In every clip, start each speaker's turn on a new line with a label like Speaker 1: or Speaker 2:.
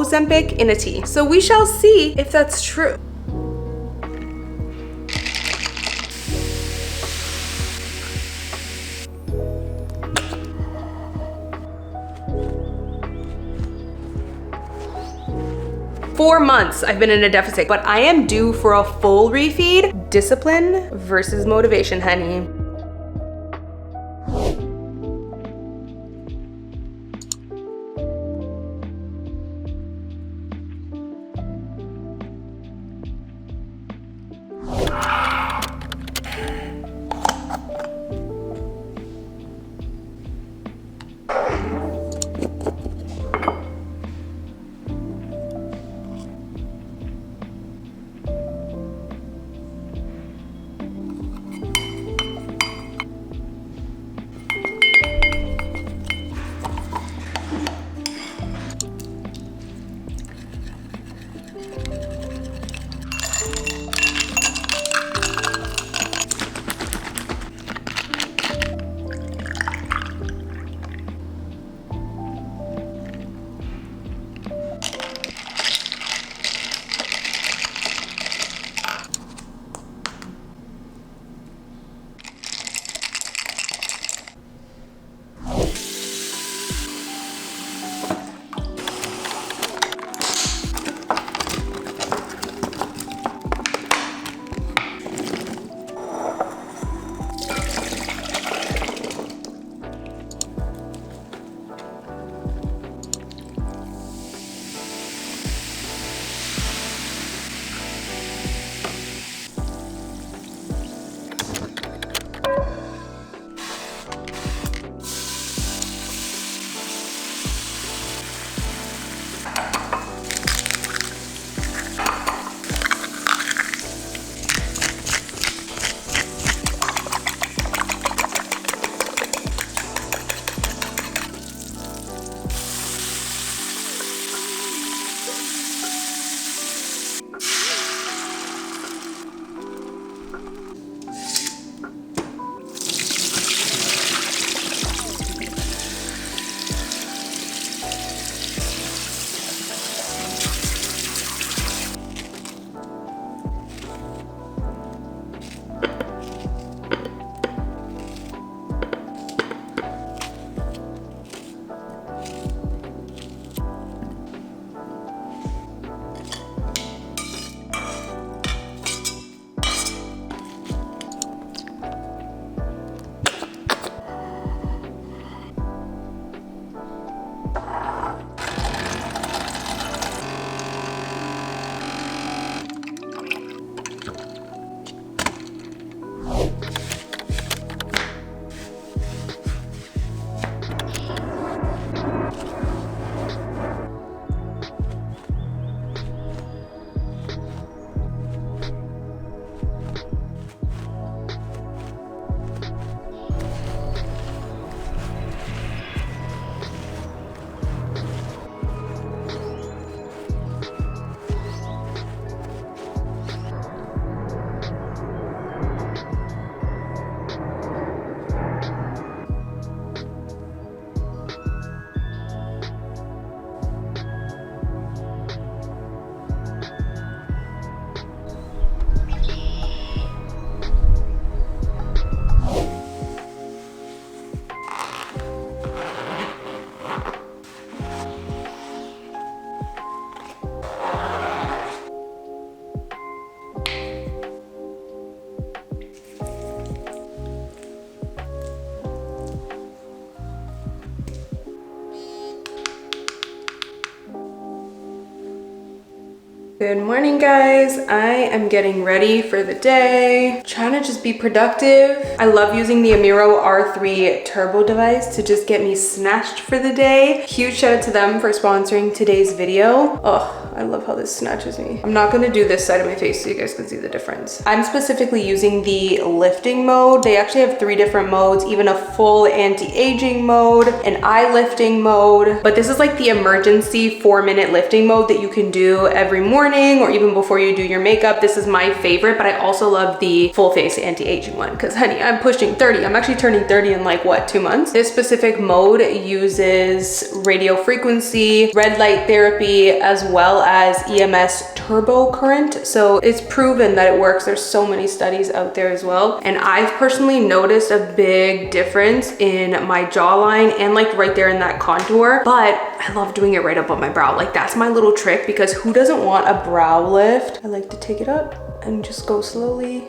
Speaker 1: Ozempic in a tea. So we shall see if that's true. For months I've been in a deficit, but I am due for a full refeed. Discipline versus motivation, honey. Good morning, guys. I am getting ready for the day, trying to just be productive. I love using the Amiro R3 turbo device to just get me snatched for the day. Huge shout out to them for sponsoring today's video. Oh, I love how this snatches me. I'm not gonna do this side of my face so you guys can see the difference. I'm specifically using the lifting mode. They actually have 3 different modes, even a full anti-aging mode, an eye lifting mode, but this is like the emergency 4-minute lifting mode that you can do every morning or even before you do your makeup. This is my favorite, but I also love the full face anti-aging one because honey, I'm pushing 30. I'm actually turning 30 in like what, 2 months? This specific mode uses radio frequency, red light therapy, as well as EMS turbo current. So it's proven that it works. There's so many studies out there as well. And I've personally noticed a big difference in my jawline and like right there in that contour, but I love doing it right up on my brow. Like that's my little trick because who doesn't want a brow lift? I like to take it up and just go slowly.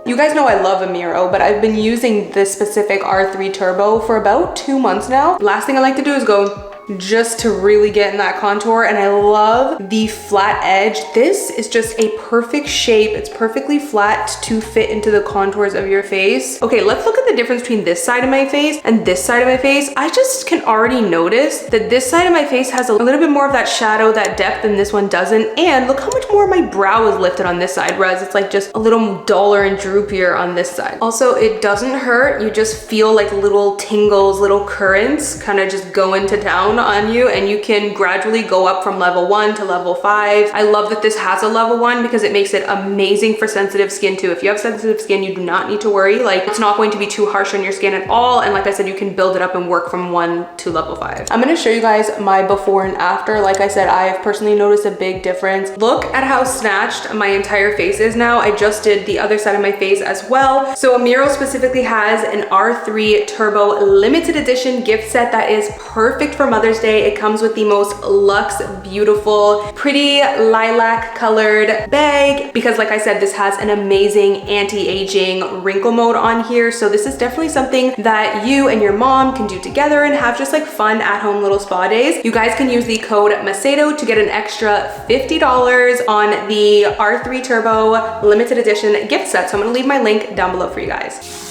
Speaker 1: You guys know I love Amiro, but I've been using this specific R3 Turbo for about 2 months now. Last thing I like to do is go just to really get in that contour, and I love the flat edge. This is just a perfect shape. It's perfectly flat to fit into the contours of your face. Okay, let's look at the difference between this side of my face and this side of my face. I just can already notice that this side of my face has a little bit more of that shadow, that depth, and this one doesn't. And look how much more my brow is lifted on this side, whereas it's like just a little duller and droopier on this side. Also, it doesn't hurt. You just feel like little tingles, little currents kind of just go into town on you, and you can gradually go up from level 1 to level 5. I love that this has a level 1 because it makes it amazing for sensitive skin too. If you have sensitive skin, you do not need to worry. Like it's not going to be too harsh on your skin at all. And like I said, you can build it up and work from 1 to level 5. I'm going to show you guys my before and after. Like I said, I have personally noticed a big difference. Look at how snatched my entire face is now. I just did the other side of my face as well. So Amiro specifically has an R3 Turbo limited edition gift set that is perfect for Mother's Day. It comes with the most luxe, beautiful, pretty lilac colored bag because like I said, this has an amazing anti-aging wrinkle mode on here. So this is definitely something that you and your mom can do together and have just like fun at home little spa days. You guys can use the code Macedo to get an extra $50 on the R3 Turbo limited edition gift set. So I'm gonna leave my link down below for you guys.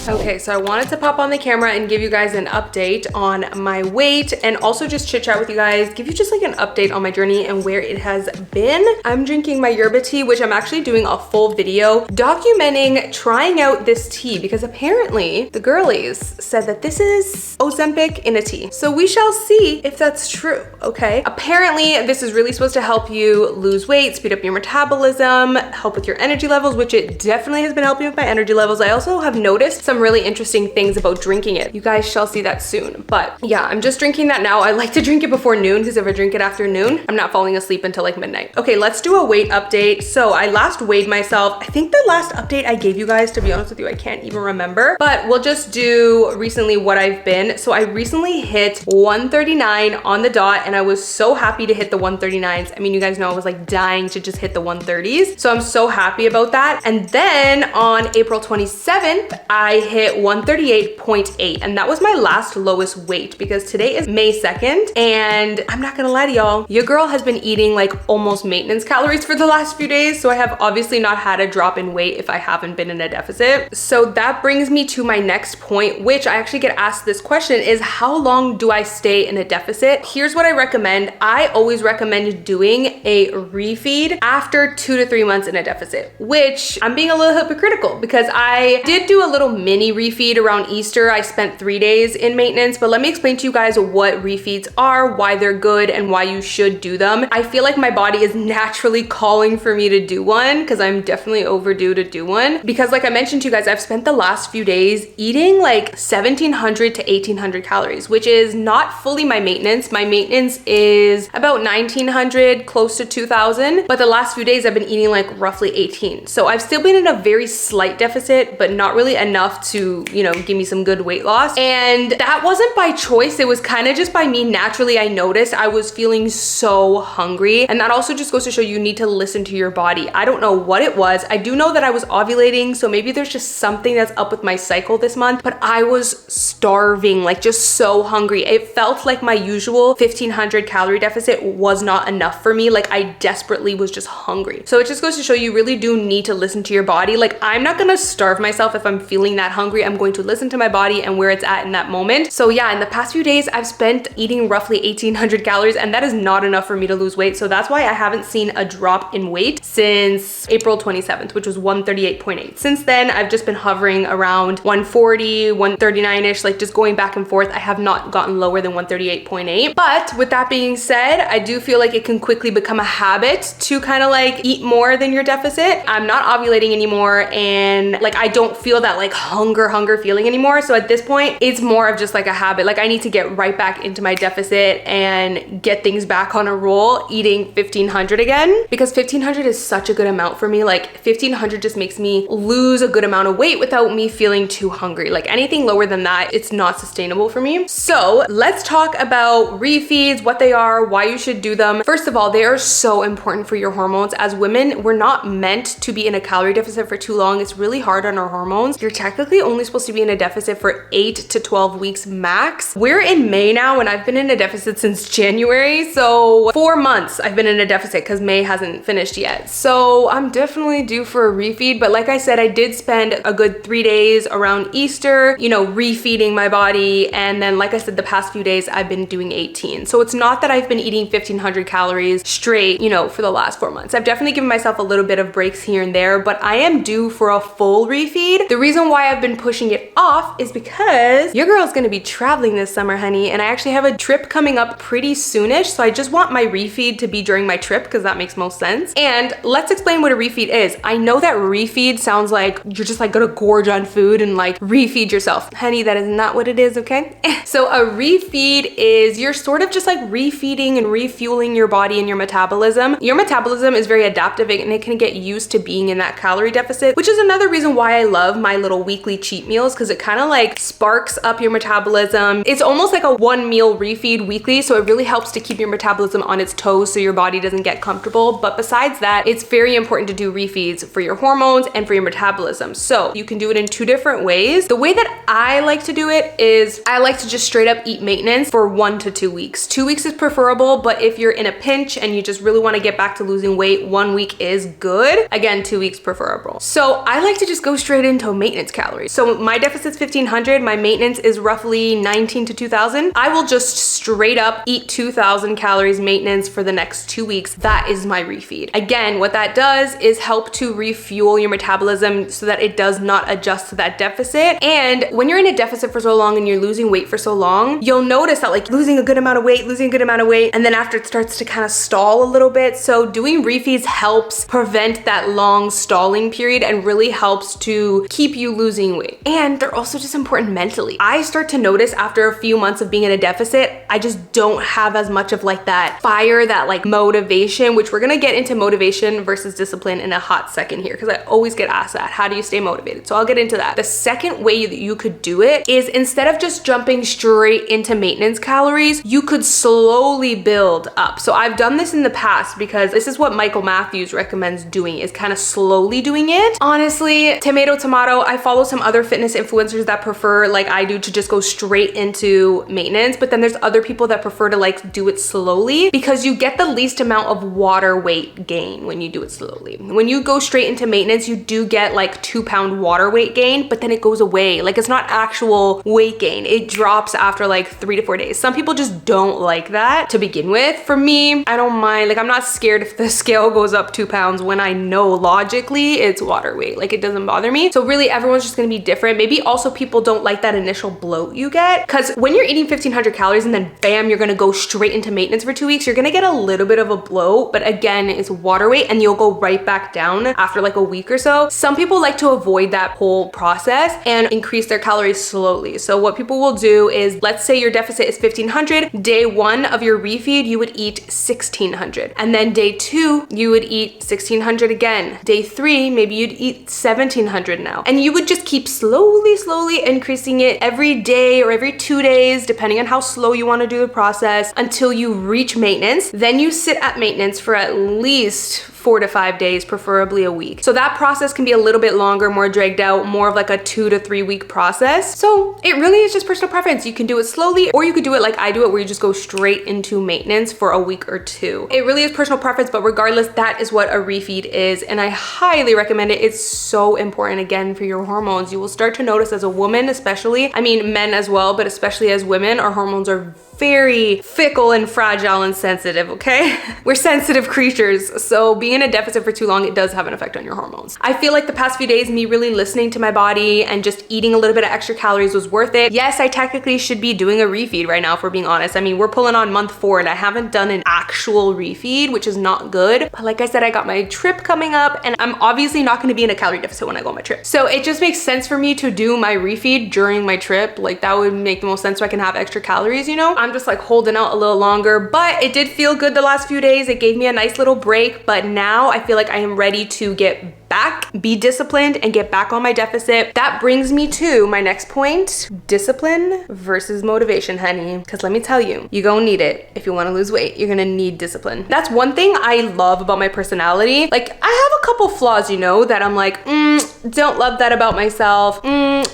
Speaker 1: Okay, so I wanted to pop on the camera and give you guys an update on my weight and also just chit chat with you guys, give you just like an update on my journey and where it has been. I'm drinking my yerba tea, which I'm actually doing a full video documenting trying out this tea because apparently the girlies said that this is Ozempic in a tea. So we shall see if that's true, okay? Apparently this is really supposed to help you lose weight, speed up your metabolism, help with your energy levels, which it definitely has been helping with my energy levels. I also have noticed some really interesting things about drinking it. You guys shall see that soon. But yeah, I'm just drinking that now. I like to drink it before noon because if I drink it after noon, I'm not falling asleep until like midnight. Okay, let's do a weight update. So I last weighed myself. I think the last update I gave you guys, to be honest with you, I can't even remember, but we'll just do recently what I've been. So I recently hit 139 on the dot and I was so happy to hit the 139s. I mean, you guys know I was like dying to just hit the 130s. So I'm so happy about that. And then on April 27th, I hit 138.8 and that was my last lowest weight because today is May 2nd and I'm not gonna lie to y'all, your girl has been eating like almost maintenance calories for the last few days, so I have obviously not had a drop in weight if I haven't been in a deficit. So that brings me to my next point, which I actually get asked this question, is how long do I stay in a deficit? Here's what I recommend. I always recommend doing a refeed after 2 to 3 months in a deficit, which I'm being a little hypocritical because I did do a little mini refeed around Easter. I spent 3 days in maintenance, but let me explain to you guys what refeeds are, why they're good, and why you should do them. I feel like my body is naturally calling for me to do one because I'm definitely overdue to do one. Because like I mentioned to you guys, I've spent the last few days eating like 1,700 to 1,800 calories, which is not fully my maintenance. My maintenance is about 1,900, close to 2,000, but the last few days I've been eating like roughly 18. So I've still been in a very slight deficit, but not really enough to, you know, give me some good weight loss. And that wasn't by choice. It was kind of just by me. Naturally, I noticed I was feeling so hungry. And that also just goes to show you need to listen to your body. I don't know what it was. I do know that I was ovulating, so maybe there's just something that's up with my cycle this month, but I was starving, like just so hungry. It felt like my usual 1,500 calorie deficit was not enough for me. Like I desperately was just hungry. So it just goes to show you really do need to listen to your body. Like I'm not gonna starve myself if I'm feeling that that hungry, I'm going to listen to my body and where it's at in that moment. So yeah, in the past few days, I've spent eating roughly 1,800 calories, and that is not enough for me to lose weight. So that's why I haven't seen a drop in weight since April 27th, which was 138.8. Since then, I've just been hovering around 140, 139-ish, like just going back and forth. I have not gotten lower than 138.8. But with that being said, I do feel like it can quickly become a habit to kind of like eat more than your deficit. I'm not ovulating anymore, and like I don't feel that like hunger feeling anymore. So at this point, it's more of just like a habit. Like I need to get right back into my deficit and get things back on a roll, eating 1,500 again, because 1,500 is such a good amount for me. Like 1,500 just makes me lose a good amount of weight without me feeling too hungry. Like anything lower than that, it's not sustainable for me. So let's talk about refeeds, what they are, why you should do them. First of all, they are so important for your hormones. As women, we're not meant to be in a calorie deficit for too long. It's really hard on our hormones. You're technically only supposed to be in a deficit for 8 to 12 weeks max. We're in May now, and I've been in a deficit since January. So 4 months I've been in a deficit because May hasn't finished yet. So I'm definitely due for a refeed. But like I said, I did spend a good 3 days around Easter, you know, refeeding my body. And then like I said, the past few days I've been doing 18. So it's not that I've been eating 1,500 calories straight, you know, for the last 4 months. I've definitely given myself a little bit of breaks here and there, but I am due for a full refeed. The reason why I've been pushing it off is because your girl's gonna be traveling this summer, honey, and I actually have a trip coming up pretty soonish. So I just want my refeed to be during my trip because that makes most sense. And let's explain what a refeed is. I know that refeed sounds like you're just like gonna gorge on food and like refeed yourself. Honey, that is not what it is, okay? So a refeed is you're sort of just like refeeding and refueling your body and your metabolism. Your metabolism is very adaptive and it can get used to being in that calorie deficit, which is another reason why I love my little weekly cheat meals, because it kind of like sparks up your metabolism. It's almost like a 1 meal refeed weekly, so it really helps to keep your metabolism on its toes so your body doesn't get comfortable. But besides that, it's very important to do refeeds for your hormones and for your metabolism. So you can do it in 2 different ways. The way that I like to do it is I like to just straight up eat maintenance for 1 to 2 weeks. 2 weeks is preferable, but if you're in a pinch and you just really want to get back to losing weight, 1 week is good. Again, 2 weeks preferable. So I like to just go straight into maintenance calories. So my deficit's 1,500, my maintenance is roughly 19 to 2,000. I will just straight up eat 2,000 calories maintenance for the next 2 weeks. That is my refeed. Again, what that does is help to refuel your metabolism so that it does not adjust to that deficit. And when you're in a deficit for so long and you're losing weight for so long, you'll notice that like losing a good amount of weight, and then after it starts to kind of stall a little bit. So doing refeeds helps prevent that long stalling period and really helps to keep you losing weight. And they're also just important mentally. I start to notice after a few months of being in a deficit, I just don't have as much of like that fire, that like motivation, which we're gonna get into motivation versus discipline in a hot second here, because I always get asked that, how do you stay motivated? So I'll get into that. The second way that you could do it is instead of just jumping straight into maintenance calories, you could slowly build up. So I've done this in the past because this is what Michael Matthews recommends doing, is kind of slowly doing it. Honestly, tomato, I follow some other fitness influencers that prefer, like I do, to just go straight into maintenance, but then there's other people that prefer to like do it slowly because you get the least amount of water weight gain when you do it slowly. When you go straight into maintenance, you do get like 2-pound water weight gain, but then it goes away. Like it's not actual weight gain. It drops after like 3 to 4 days. Some people just don't like that to begin with. For me, I don't mind. Like I'm not scared if the scale goes up 2 pounds when I know logically it's water weight. Like it doesn't bother me. So really everyone's just gonna be different. Maybe also people don't like that initial bloat you get, because when you're eating 1,500 calories and then bam, you're gonna go straight into maintenance for 2 weeks, you're gonna get a little bit of a bloat, but again, it's water weight and you'll go right back down after like a week or so. Some people like to avoid that whole process and increase their calories slowly. So what people will do is, let's say your deficit is 1,500, day 1 of your refeed, you would eat 1,600. And then day 2, you would eat 1,600 again. Day 3, maybe you'd eat 1,700 now. And you would just keep slowly increasing it every day or every 2 days, depending on how slow you want to do the process, until you reach maintenance. Then you sit at maintenance for at least 4 to 5 days, preferably a week. So that process can be a little bit longer, more dragged out, more of like a 2 to 3 week process. So it really is just personal preference. You can do it slowly, or you could do it like I do it, where you just go straight into maintenance for a week or two. It really is personal preference, but regardless, that is what a refeed is, and I highly recommend it. It's so important, again, for your hormones. You will start to notice as a woman, especially, I mean men as well, but especially as women, our hormones are very fickle and fragile and sensitive, okay? We're sensitive creatures, so being in a deficit for too long, it does have an effect on your hormones. I feel like the past few days, me really listening to my body and just eating a little bit of extra calories was worth it. Yes, I technically should be doing a refeed right now, if we're being honest. I mean, we're pulling on month 4 and I haven't done an actual refeed, which is not good. But like I said, I got my trip coming up and I'm obviously not gonna be in a calorie deficit when I go on my trip. So it just makes sense for me to do my refeed during my trip. Like that would make the most sense so I can have extra calories, you know? I'm just like holding out a little longer, but it did feel good the last few days. It gave me a nice little break, but now I feel like I am ready to get back, be disciplined, and get back on my deficit. That brings me to my next point: discipline versus motivation, honey. Because let me tell you, you're gonna need it. If you want to lose weight, you're gonna need discipline. That's one thing I love about my personality. Like, I have a couple flaws, you know, that I'm like, don't love that about myself.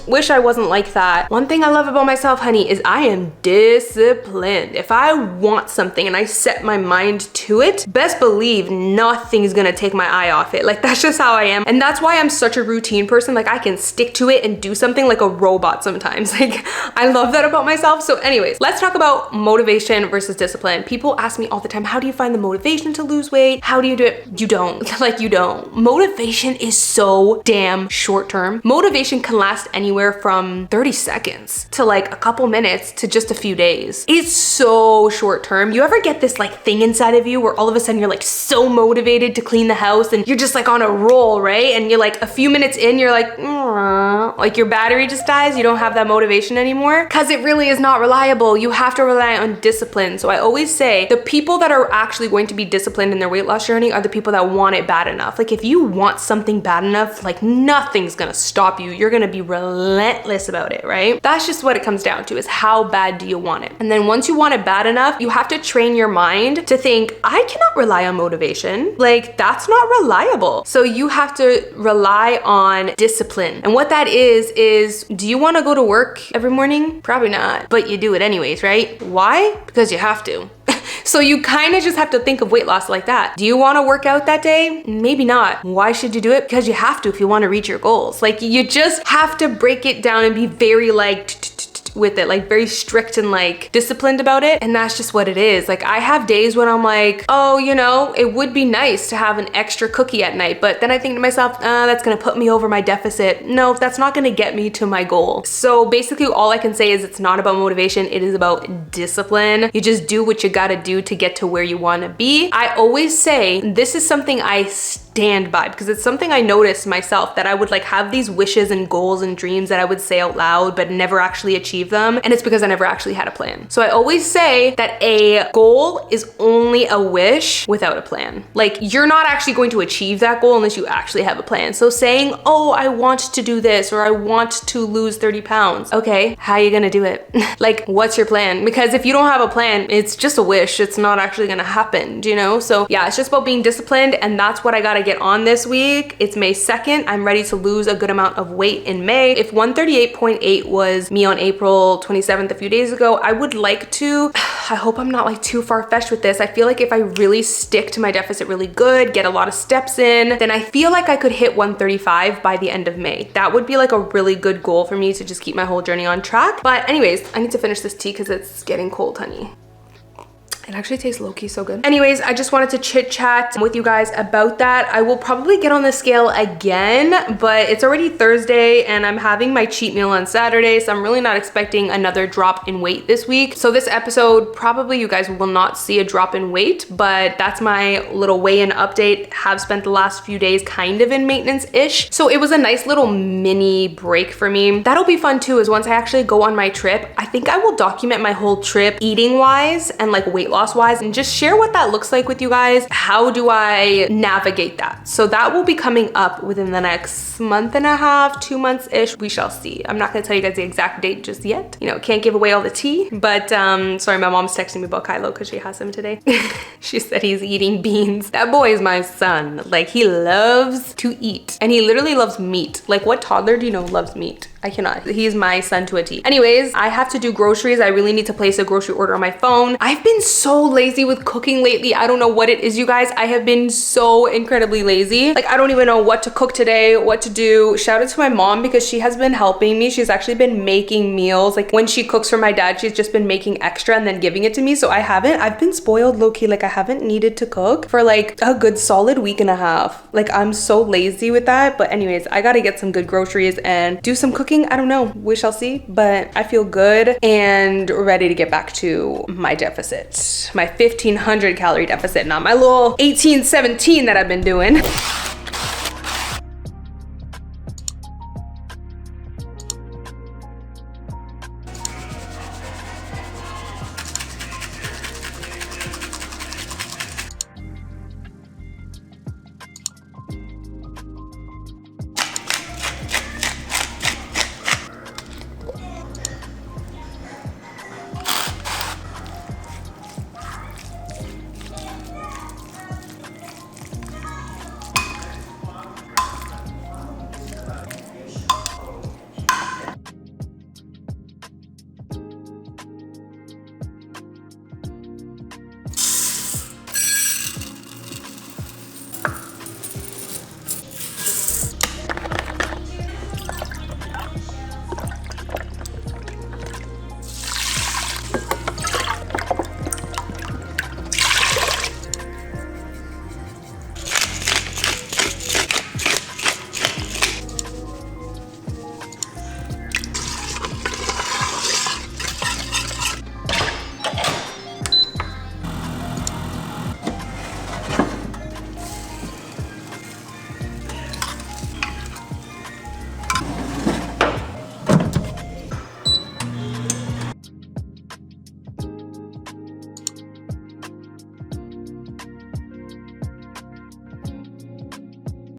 Speaker 1: Wish I wasn't like that. One thing I love about myself, honey, is I am disciplined. If I want something and I set my mind to it, best believe nothing's gonna take my eye off it. Like, that's just how I am. And that's why I'm such a routine person. Like, I can stick to it and do something like a robot sometimes. Like, I love that about myself. So anyways, let's talk about motivation versus discipline. People ask me all the time, how do you find the motivation to lose weight? How do you do it? You don't. Like, you don't. Motivation is so damn short term. Motivation can last anywhere from 30 seconds to like a couple minutes to just a few days. It's so short term. You ever get this like thing inside of you where all of a sudden you're like so motivated to clean the house and you're just like on a roll, right? And you're like a few minutes in, you're like your battery just dies. You don't have that motivation anymore, because it really is not reliable. You have to rely on discipline. So I always say the people that are actually going to be disciplined in their weight loss journey are the people that want it bad enough. Like, if you want something bad enough, like nothing's gonna stop you. You're gonna be relentless about it, right? That's just what it comes down to, is how bad do you want it? And then once you want it bad enough, you have to train your mind to think, I cannot rely on motivation. Like, that's not reliable. So you have to rely on discipline. And what that is do you want to go to work every morning? Probably not, but you do it anyways, right? Why? Because you have to. So you kind of just have to think of weight loss like that. Do you want to work out that day? Maybe not. Why should you do it? Because you have to if you want to reach your goals. Like, you just have to break it down and be very like with it, like very strict and like disciplined about it. And that's just what it is. Like, I have days when I'm like, oh, you know, it would be nice to have an extra cookie at night, but then I think to myself, that's gonna put me over my deficit. No, that's not gonna get me to my goal. So basically all I can say is it's not about motivation, it is about discipline. You just do what you gotta do to get to where you wanna be. I always say this is something I stand by, because it's something I noticed myself, that I would like have these wishes and goals and dreams that I would say out loud but never actually achieve them, and it's because I never actually had a plan. So I always say that a goal is only a wish without a plan. Like, you're not actually going to achieve that goal unless you actually have a plan. So saying, oh, I want to do this, or I want to lose 30 pounds. Okay, how are you gonna do it? Like, what's your plan? Because if you don't have a plan, it's just a wish. It's not actually gonna happen, do you know? So yeah, it's just about being disciplined, and that's what I gotta get on this week. It's May 2nd. I'm ready to lose a good amount of weight in May. If 138.8 was me on April 27th a few days ago, I would like to, I hope I'm not like too far-fetched with this. I feel like if I really stick to my deficit really good, get a lot of steps in, then I feel like I could hit 135 by the end of May. That would be like a really good goal for me to just keep my whole journey on track. But anyways, I need to finish this tea because it's getting cold, honey. It actually tastes low-key so good. Anyways, I just wanted to chit chat with you guys about that. I will probably get on the scale again, but it's already Thursday and I'm having my cheat meal on Saturday, so I'm really not expecting another drop in weight this week. So this episode, probably you guys will not see a drop in weight, but that's my little weigh-in update. Have spent the last few days kind of in maintenance-ish. So it was a nice little mini break for me. That'll be fun too, is once I actually go on my trip, I think I will document my whole trip eating-wise and like weight loss wise, and just share what that looks like with you guys. How do I navigate that? So that will be coming up within the next month and a half, 2 months-ish. We shall see. I'm not gonna tell you guys the exact date just yet. You know, can't give away all the tea, but sorry, my mom's texting me about Kylo because she has him today. She said he's eating beans. That boy is my son. Like, he loves to eat, and he literally loves meat. Like, what toddler do you know loves meat? I cannot. He's my son to a T. Anyways, I have to do groceries. I really need to place a grocery order on my phone. I've been so lazy with cooking lately. I don't know what it is, you guys. I have been so incredibly lazy. Like, I don't even know what to cook today, what to do. Shout out to my mom because she has been helping me. She's actually been making meals. Like, when she cooks for my dad, she's just been making extra and then giving it to me. So I've been spoiled low-key. Like, I haven't needed to cook for like a good solid week and a half. Like, I'm so lazy with that. But anyways, I gotta get some good groceries and do some cooking. I don't know, we shall see, but I feel good and ready to get back to my deficit, my 1,500 calorie deficit, not my little 1817 that I've been doing.